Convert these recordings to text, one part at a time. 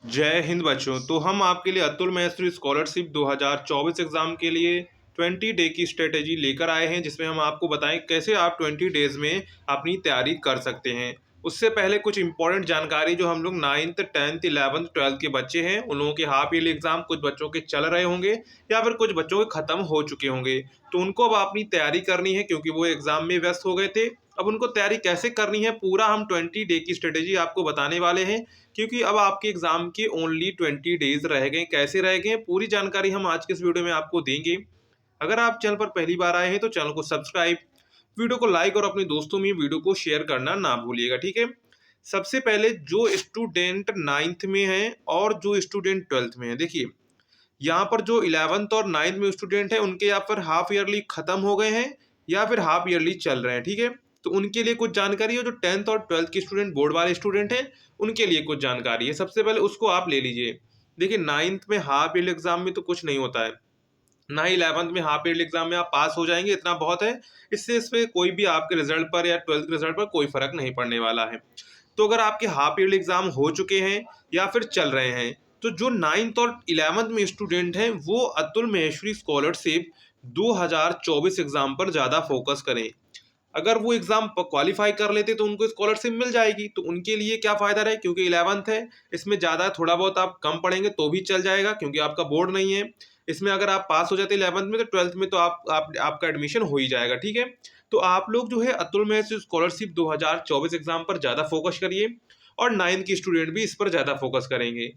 जय हिंद बच्चों। तो हम आपके लिए अतुल महेश्वरी स्कॉलरशिप 2024 एग्जाम के लिए 20 डे की स्ट्रेटेजी लेकर आए हैं, जिसमें हम आपको बताएं कैसे आप 20 डेज में अपनी तैयारी कर सकते हैं। उससे पहले कुछ इंपॉर्टेंट जानकारी, जो हम लोग 9th 10th 11th 12th के बच्चे हैं उन लोगों के हाफ ईयरली एग्जाम कुछ बच्चों के चल रहे होंगे या फिर कुछ बच्चों के खत्म हो चुके होंगे, तो उनको अब अपनी तैयारी करनी है क्योंकि वो एग्जाम में व्यस्त हो गए थे। अब उनको तैयारी कैसे करनी है पूरा हम 20 डे की स्ट्रेटेजी आपको बताने वाले हैं, क्योंकि अब आपके एग्जाम के ओनली 20 डेज रह गए। कैसे रह गए पूरी जानकारी हम आज के इस वीडियो में आपको देंगे। अगर आप चैनल पर पहली बार आए हैं तो चैनल को सब्सक्राइब, वीडियो को लाइक और अपने दोस्तों में वीडियो को शेयर करना ना भूलिएगा, ठीक है। सबसे पहले जो स्टूडेंट 9th में है और जो स्टूडेंट 12th में है, देखिए यहाँ पर जो 11th और 9th में स्टूडेंट है उनके या फिर हाफ ईयरली खत्म हो गए हैं या फिर हाफ ईयरली चल रहे हैं, ठीक है। तो उनके लिए कुछ जानकारी है। जो 10th और 12th के स्टूडेंट बोर्ड वाले स्टूडेंट हैं उनके लिए कुछ जानकारी है। सबसे पहले उसको आप ले लीजिए। देखिए 9th में हाफ ईयरली एग्जाम में तो कुछ नहीं होता है, ना ही 11th में हाफ ईयरली एग्जाम में आप पास हो जाएंगे, इतना बहुत है। इससे इस पे कोई भी आपके रिजल्ट पर या 12th के रिजल्ट पर कोई फर्क नहीं पड़ने वाला है। तो अगर आपके हाफ ईयरली एग्जाम हो चुके हैं या फिर चल रहे हैं, तो जो 9th और 11th में स्टूडेंट हैं वो अतुल महेश्वरी स्कॉलरशिप 2024 एग्जाम पर ज़्यादा फोकस करें। अगर वो एग्जाम क्वालिफाई कर लेते तो उनको स्कॉलरशिप मिल जाएगी, तो उनके लिए क्या फायदा रहे, क्योंकि 11th है, इसमें ज़्यादा थोड़ा बहुत आप कम पढ़ेंगे तो भी चल जाएगा क्योंकि आपका बोर्ड नहीं है। इसमें अगर आप पास हो जाते 11th में तो 12th में तो आपका एडमिशन हो ही जाएगा, ठीक है। तो आप लोग जो है अतुल महेश्वरी स्कॉलरशिप 2024 एग्जाम पर ज़्यादा फोकस करिए और 9th के स्टूडेंट भी इस पर ज़्यादा फोकस करेंगे।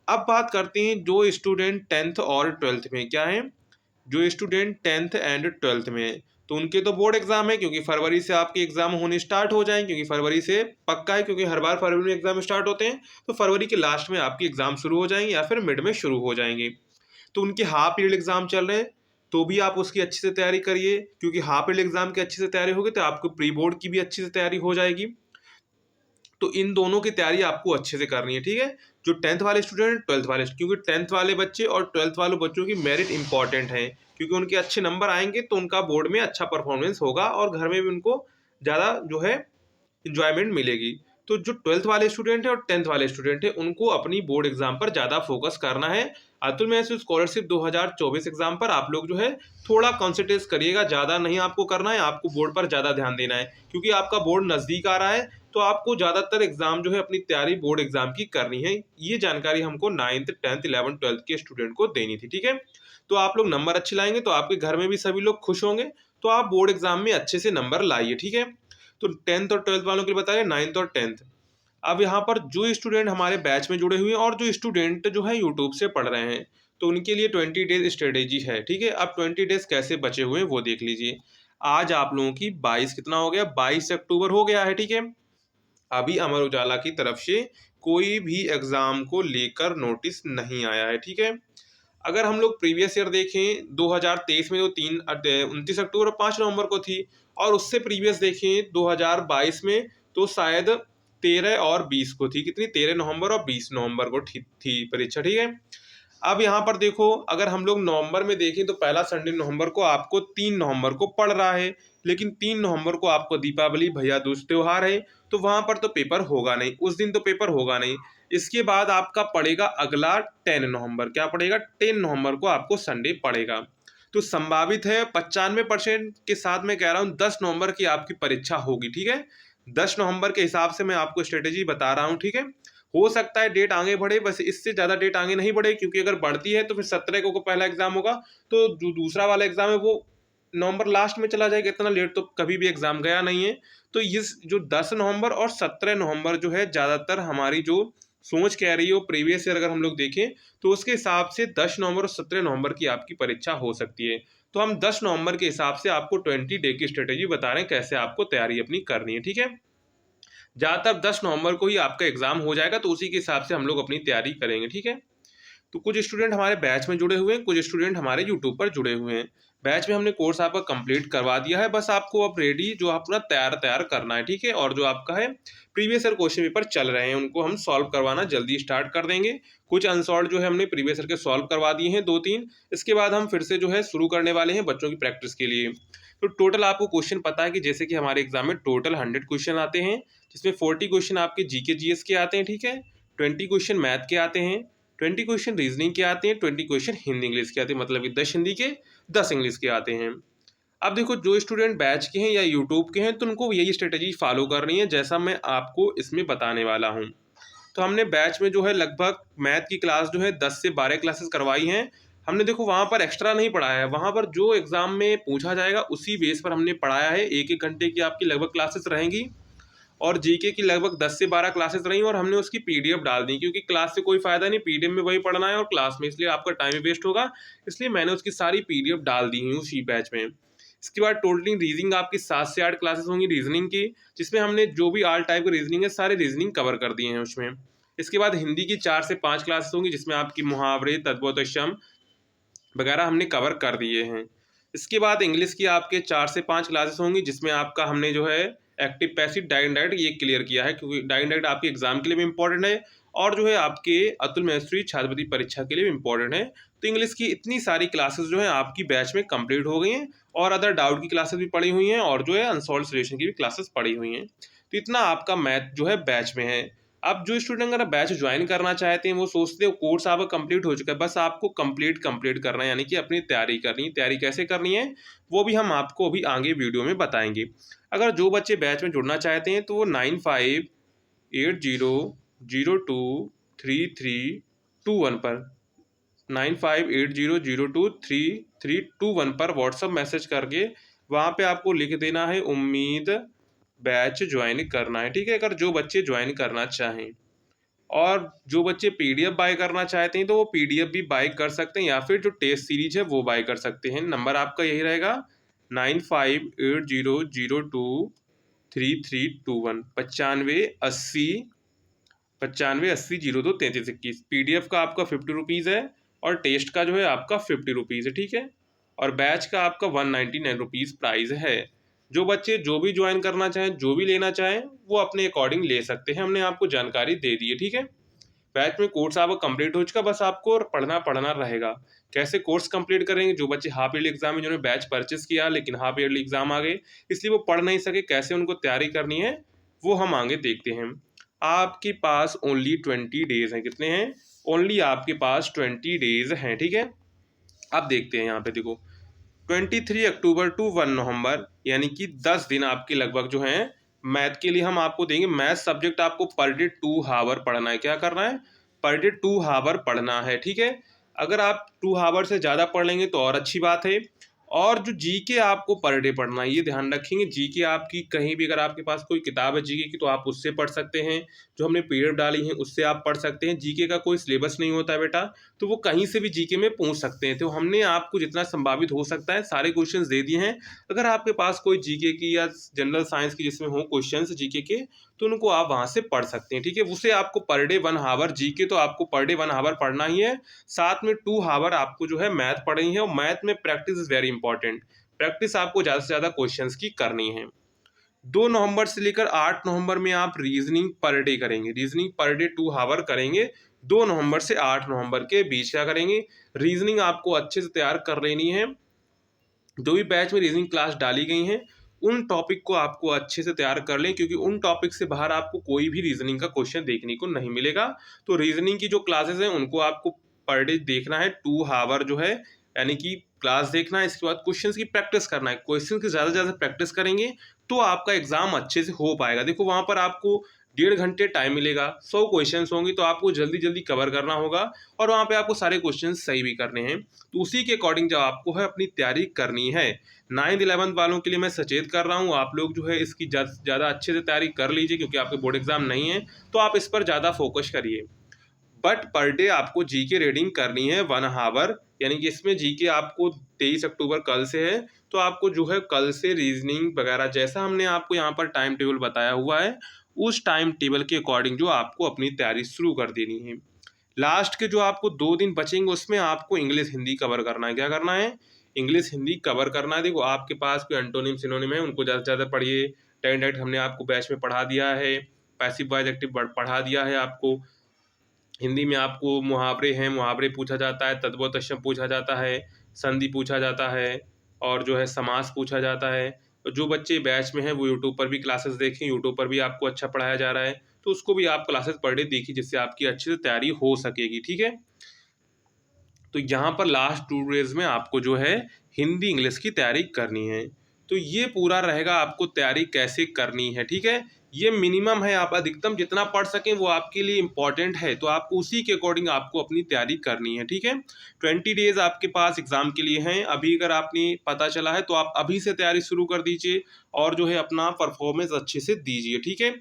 अब बात करते हैं जो स्टूडेंट 10th और 12th में क्या है। जो स्टूडेंट 10th एंड 12th में है तो उनके तो बोर्ड एग्जाम है, क्योंकि फरवरी से आपके एग्जाम होने स्टार्ट हो जाएंगे, क्योंकि फरवरी से पक्का है, क्योंकि हर बार फरवरी में एग्जाम स्टार्ट होते हैं। तो फरवरी के लास्ट में आपके एग्जाम शुरू हो जाएंगे या फिर मिड में शुरू हो जाएंगे। तो उनके हाफ ईयरली एग्जाम चल रहे हैं, तो भी आप उसकी अच्छे से तैयारी करिए, क्योंकि हाफ ईयरली एग्जाम की अच्छे से तैयारी होगी तो आपको प्री बोर्ड की भी अच्छे से तैयारी हो जाएगी। तो इन दोनों की तैयारी आपको अच्छे से करनी है, ठीक है। जो 10th वाले स्टूडेंट 12th वाले, क्योंकि 10th वाले बच्चे और 12th वाले बच्चों की मेरिट इंपॉर्टेंट है, क्योंकि उनके अच्छे नंबर आएंगे तो उनका बोर्ड में अच्छा परफॉर्मेंस होगा और घर में भी उनको ज़्यादा जो है इंजॉयमेंट मिलेगी। तो जो 12th वाले स्टूडेंट है और 10th वाले स्टूडेंट है उनको अपनी बोर्ड एग्जाम पर ज़्यादा फोकस करना है। अतुल महेश्वरी स्कॉलरशिप 2024 एग्जाम पर आप लोग जो है थोड़ा कॉन्सेंट्रेट करिएगा, ज़्यादा नहीं आपको करना है, आपको बोर्ड पर ज़्यादा ध्यान देना है, क्योंकि आपका बोर्ड नज़दीक आ रहा है। तो आपको ज़्यादातर एग्जाम जो है अपनी तैयारी बोर्ड एग्जाम की करनी है। ये जानकारी हमको 9th 10th 11th 12th के स्टूडेंट को देनी थी, ठीक है। तो आप लोग नंबर अच्छे लाएंगे तो आपके घर में भी सभी लोग खुश होंगे, तो आप बोर्ड एग्जाम में अच्छे से नंबर लाइए, ठीक है। तो 10th और 12th वालों के लिए बताया 9th और 10th। अब यहाँ पर जो स्टूडेंट हमारे बैच में जुड़े हुए हैं और जो स्टूडेंट जो है यूट्यूब से पढ़ रहे हैं, तो उनके लिए 20 डेज स्ट्रेटेजी है, ठीक है। अब 20 डेज कैसे बचे हुए हैं वो देख लीजिए। आज आप लोगों की 22 कितना हो गया, 22 अक्टूबर हो गया है, ठीक है। अभी अमर उजाला की तरफ से कोई भी एग्जाम को लेकर नोटिस नहीं आया है, ठीक है। अगर हम लोग प्रीवियस ईयर देखें 2023 में तो 29 अक्टूबर और 5 नवंबर को थी, और उससे प्रीवियस देखें 2022 में तो शायद 13 और 20 को थी। कितनी, 13 नवंबर और 20 नवंबर को थी परीक्षा, ठीक है। अब यहाँ पर देखो, अगर हम लोग नवंबर में देखें तो पहला संडे नवंबर को आपको 3 नवंबर को पड़ रहा है, लेकिन 3 नवंबर को आपको दीपावली भैया दूज त्योहार है, तो वहां पर तो पेपर होगा नहीं, उस दिन तो पेपर होगा नहीं। इसके बाद आपका पड़ेगा अगला 10 नवंबर, क्या पड़ेगा, 10 नवंबर को आपको संडे पड़ेगा। तो संभावित है 95% के साथ मैं कह रहा हूँ 10 नवंबर की आपकी परीक्षा होगी, ठीक है। 10 नवंबर के हिसाब से मैं आपको स्ट्रेटेजी बता रहा हूँ, ठीक है। हो सकता है डेट आगे बढ़े, बस इससे ज़्यादा डेट आगे नहीं बढ़े, क्योंकि अगर बढ़ती है तो फिर 17 को पहला एग्जाम होगा, तो जो दूसरा वाला एग्जाम है वो नवंबर लास्ट में चला जाएगा। इतना लेट तो कभी भी एग्जाम गया नहीं है। तो इस जो 10 नवंबर और 17 नवंबर जो है ज़्यादातर हमारी जो सोच कह रही है, वो प्रीवियस ईयर अगर हम लोग देखें तो उसके हिसाब से 10 नवंबर और 17 नवंबर की आपकी परीक्षा हो सकती है। तो हम 10 नवंबर के हिसाब से आपको 20 डे की स्ट्रेटेजी बता रहे हैं कैसे आपको तैयारी अपनी करनी है, ठीक है। ज़्यादातर 10 नवंबर को ही आपका एग्जाम हो जाएगा, तो उसी के हिसाब से हम लोग अपनी तैयारी करेंगे, ठीक है। तो कुछ स्टूडेंट हमारे बैच में जुड़े हुए हैं, कुछ स्टूडेंट हमारे यूट्यूब पर जुड़े हुए हैं। बैच में हमने कोर्स आपका कंप्लीट करवा दिया है, बस आपको अब रेडी जो अपना तैयार तैयार करना है, ठीक है। और जो आपका है प्रीवियस ईयर क्वेश्चन पेपर चल रहे हैं उनको हम सॉल्व करवाना जल्दी स्टार्ट कर देंगे। कुछ अनसॉल्व जो है हमने प्रीवियस ईयर के सॉल्व करवा दिए हैं 2-3। इसके बाद हम फिर से जो है शुरू करने वाले हैं बच्चों की प्रैक्टिस के लिए। तो टोटल आपको क्वेश्चन पता है कि जैसे कि हमारे एग्जाम में टोटल 100 क्वेश्चन आते हैं, जिसमें 40 क्वेश्चन आपके जीके जीएस के आते हैं, ठीक है। 20 क्वेश्चन मैथ के आते हैं, 20 क्वेश्चन रीजनिंग के आते हैं, 20 क्वेश्चन हिंदी इंग्लिश के आते हैं, मतलब कि 10 हिंदी के 10 इंग्लिश के आते हैं। अब देखो जो स्टूडेंट बैच के हैं या यूट्यूब के हैं तो उनको यही स्ट्रेटजी फॉलो करनी है जैसा मैं आपको इसमें बताने वाला हूँ। तो हमने बैच में जो है लगभग मैथ की क्लास जो है 10 से 12 क्लासेस करवाई हैं। हमने देखो वहाँ पर एक्स्ट्रा नहीं पढ़ाया है, वहाँ पर जो एग्ज़ाम में पूछा जाएगा उसी बेस पर हमने पढ़ाया है। 1-1 घंटे की आपकी लगभग क्लासेस रहेंगी और जीके की लगभग 10 से 12 क्लासेस रहीं और हमने उसकी पीडीएफ डाल दी, क्योंकि क्लास से कोई फ़ायदा नहीं, पीडीएफ में वही पढ़ना है और क्लास में, इसलिए आपका टाइम वेस्ट होगा। इसलिए मैंने उसकी सारी पीडीएफ डाल दी हुई उसी बैच में। इसके बाद टोटली रीजनिंग आपकी 7 से 8 क्लासेस होंगी रीजनिंग की, जिसमें हमने जो भी ऑल टाइप की रीजनिंग है सारे रीजनिंग कवर कर दिए हैं उसमें। इसके बाद हिंदी की 4 से 5 क्लासेस होंगी जिसमें आपकी मुहावरे, तद्भव वगैरह हमने कवर कर दिए हैं। इसके बाद इंग्लिश की आपके 4 से 5 क्लासेस होंगी जिसमें आपका हमने जो है एक्टिव पैसिव डायरेक्ट इनडायरेक्ट ये क्लियर किया है, क्योंकि डायरेक्ट इनडायरेक्ट आपके एग्जाम के लिए भी इंपॉर्टेंट है और जो है आपके अतुल महेश्वरी छात्रवृत्ति परीक्षा के लिए भी इंपॉर्टेंट है। तो इंग्लिश की इतनी सारी क्लासेस जो है आपकी बैच में कंप्लीट हो गई हैं और अदर डाउट की क्लासेस भी पड़ी हुई हैं और जो है अनसॉल्व सॉल्यूशन की भी क्लासेस पड़ी हुई हैं। तो इतना आपका मैथ जो है बैच में है। अब जो स्टूडेंट अगर बैच ज्वाइन करना चाहते हैं वो सोचते हैं कोर्स आपका कंप्लीट हो चुका है, बस आपको कंप्लीट करना है, यानी कि अपनी तैयारी करनी है। तैयारी कैसे करनी है वो भी हम आपको अभी आगे वीडियो में बताएंगे। अगर जो बच्चे बैच में जुड़ना चाहते हैं तो वो 9580023321 पर 9580023321 पर व्हाट्सअप मैसेज करके वहाँ पे आपको लिख देना है उम्मीद बैच ज्वाइन करना है, ठीक है। अगर जो बच्चे ज्वाइन करना चाहें और जो बच्चे पीडीएफ बाय करना चाहते हैं तो वो पीडीएफ भी बाय कर सकते हैं या फिर जो टेस्ट सीरीज है वो बाय कर सकते हैं। नंबर आपका यही रहेगा 9580023321 9580 पीडीएफ का आपका 50 रुपीज़ है और टेस्ट का जो है आपका 50 रुपीज़ है, ठीक है। और बैच का आपका 199 रुपीज़ प्राइस है। जो बच्चे जो भी ज्वाइन करना चाहें, जो भी लेना चाहें वो अपने अकॉर्डिंग ले सकते हैं, हमने आपको जानकारी दे दी है, ठीक है। बैच में कोर्स आपका कंप्लीट हो चुका, बस आपको पढ़ना रहेगा। कैसे कोर्स कंप्लीट करेंगे, जो बच्चे हाफ ईयरली एग्जाम में जिन्होंने बैच परचेस किया लेकिन हाफ ईयरली एग्जाम आ गए इसलिए वो पढ़ नहीं सके, कैसे उनको तैयारी करनी है वो हम आगे देखते हैं। आपके पास ओनली 20 डेज हैं, कितने हैं, ओनली आपके पास 20 डेज हैं, ठीक है। अब देखते हैं यहाँ पे देखो 23 अक्टूबर टू 1 नवंबर यानी कि 10 दिन आपके लगभग जो हैं मैथ के लिए हम आपको देंगे। मैथ सब्जेक्ट आपको पर डे 2 हावर पढ़ना है। क्या करना है, पर डे 2 हावर पढ़ना है, ठीक है। अगर आप 2 हावर से ज़्यादा पढ़ लेंगे तो और अच्छी बात है। और जो जीके आपको पर डे पढ़ना है, ये ध्यान रखेंगे, जीके आपकी कहीं भी अगर आपके पास कोई किताब है जीके की तो आप उससे पढ़ सकते हैं, जो हमने पीडीएफ डाली है उससे आप पढ़ सकते हैं। जीके का कोई सिलेबस नहीं होता है बेटा, तो वो कहीं से भी जीके में पूछ सकते हैं। तो हमने आपको जितना संभावित हो सकता है सारे क्वेश्चंस दे दिए हैं। अगर आपके पास कोई जीके की या जनरल साइंस की जिसमें हो क्वेश्चंस जीके के तो उनको आप वहाँ से पढ़ सकते हैं, ठीक है। उसे आपको पर डे 1 हावर, जीके तो आपको पर डे 1 हावर पढ़ना ही है, साथ में 2 हावर आपको जो है मैथ पढ़नी है। और मैथ में practice is very important, practice आपको ज़्यादा से ज़्यादा क्वेश्चंस की करनी है। 2 नवंबर से लेकर 8 नवंबर में आप रीजनिंग पर डे करेंगे, रीजनिंग पर डे 2 हावर करेंगे। 2 नवंबर से 8 नवंबर के बीच क्या करेंगे, रीजनिंग आपको अच्छे से तैयार कर लेनी है। जो भी बैच में रीजनिंग क्लास डाली गई हैं उन टॉपिक को आपको अच्छे से तैयार कर लें, क्योंकि उन टॉपिक से बाहर आपको कोई भी रीजनिंग का क्वेश्चन देखने को नहीं मिलेगा। तो रीजनिंग की जो क्लासेस हैं उनको आपको पर डे देखना है, 2 हावर जो है यानी कि क्लास देखना है। इसके बाद क्वेश्चन की प्रैक्टिस करना है, क्वेश्चन की ज़्यादा से ज़्यादा प्रैक्टिस करेंगे तो आपका एग्जाम अच्छे से हो पाएगा। देखो वहाँ पर आपको 1.5 घंटे टाइम मिलेगा, 100 क्वेश्चन होंगे तो आपको जल्दी जल्दी कवर करना होगा और वहाँ पे आपको सारे क्वेश्चन सही भी करने हैं। तो उसी के अकॉर्डिंग जो आपको है अपनी तैयारी करनी है। 9th-11th वालों के लिए मैं सचेत कर रहा हूँ, आप लोग जो है इसकी ज़्यादा अच्छे से तैयारी कर लीजिए, क्योंकि आपके बोर्ड एग्जाम नहीं है तो आप इस पर ज़्यादा फोकस करिए। बट पर डे आपको जीके रीडिंग करनी है 1 हावर, यानी कि इसमें जीके आपको 23 अक्टूबर कल से है तो आपको जो है कल से रीजनिंग वगैरह जैसा हमने आपको यहाँ पर टाइम टेबल बताया हुआ है उस टाइम टेबल के अकॉर्डिंग जो आपको अपनी तैयारी शुरू कर देनी है। लास्ट के जो आपको 2 दिन बचेंगे उसमें आपको इंग्लिश हिंदी कवर करना है। क्या करना है, इंग्लिश हिंदी कवर करना है। देखो आपके पास कोई एंटोनिम सिनोनिम है उनको ज़्यादा से ज़्यादा पढ़िए। डायरेक्ट हमने आपको बैच में पढ़ा दिया है, पैसिव वॉइस एक्टिव पढ़ा दिया है आपको। हिंदी में आपको मुहावरे हैं, मुहावरे पूछा जाता है, तद्भव तत्सम पूछा जाता है, संधि पूछा जाता है और जो है समास पूछा जाता है। तो जो बच्चे बैच में हैं वो यूट्यूब पर भी क्लासेस देखें, यूट्यूब पर भी आपको अच्छा पढ़ाया जा रहा है। तो उसको भी आप क्लासेस पर डे देखिए, जिससे आपकी अच्छे से तैयारी हो सकेगी। ठीक है, तो यहाँ पर लास्ट 2 डेज में आपको जो है हिंदी इंग्लिश की तैयारी करनी है। तो ये पूरा रहेगा आपको तैयारी कैसे करनी है। ठीक है, ये मिनिमम है, आप अधिकतम जितना पढ़ सकें वो आपके लिए इम्पॉर्टेंट है, तो आपको उसी के अकॉर्डिंग आपको अपनी तैयारी करनी है। ठीक है, 20 डेज आपके पास एग्जाम के लिए हैं। अभी अगर आपने पता चला है तो आप अभी से तैयारी शुरू कर दीजिए और जो है अपना परफॉर्मेंस अच्छे से दीजिए। ठीक है,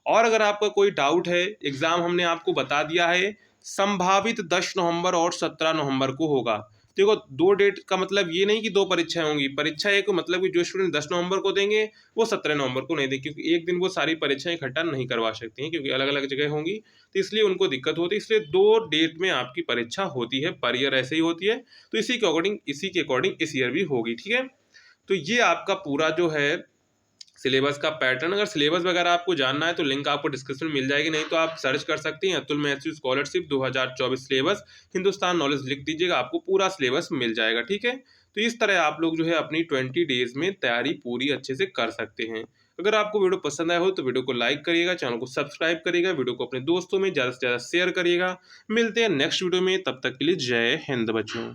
और अगर आपका कोई डाउट है, एग्जाम हमने आपको बता दिया है, संभावित 10 नवंबर और 17 नवंबर को होगा। देखो, 2 डेट का मतलब ये नहीं कि 2 परीक्षाएं होंगी। परीक्षा एक मतलब कि जो स्टूडेंट 10 नवंबर को देंगे वो 17 नवंबर को नहीं देंगे, क्योंकि एक दिन वो सारी परीक्षाएं इकट्ठा नहीं करवा सकती हैं, क्योंकि अलग अलग जगह होंगी, तो इसलिए उनको दिक्कत होती है। इसलिए 2 डेट में आपकी परीक्षा होती है, पर ईयर ऐसे ही होती है। तो इसी के अकॉर्डिंग इस ईयर भी होगी। ठीक है, तो ये आपका पूरा जो है सिलेबस का पैटर्न। अगर सिलेबस वगैरह आपको जानना है तो लिंक आपको डिस्क्रिप्शन में मिल जाएगी, नहीं तो आप सर्च कर सकते हैं अतुल महर्षि स्कॉलरशिप 2024 सिलेबस हिंदुस्तान नॉलेज लिख दीजिएगा, आपको पूरा सिलेबस मिल जाएगा। ठीक है, तो इस तरह आप लोग जो है अपनी 20 डेज में तैयारी पूरी अच्छे से कर सकते हैं। अगर आपको वीडियो पसंद आया हो तो वीडियो को लाइक करिएगा, चैनल को सब्सक्राइब करिएगा, वीडियो को अपने दोस्तों में ज़्यादा से ज़्यादा शेयर करिएगा। मिलते हैं नेक्स्ट वीडियो में, तब तक के लिए जय हिंद बच्चों।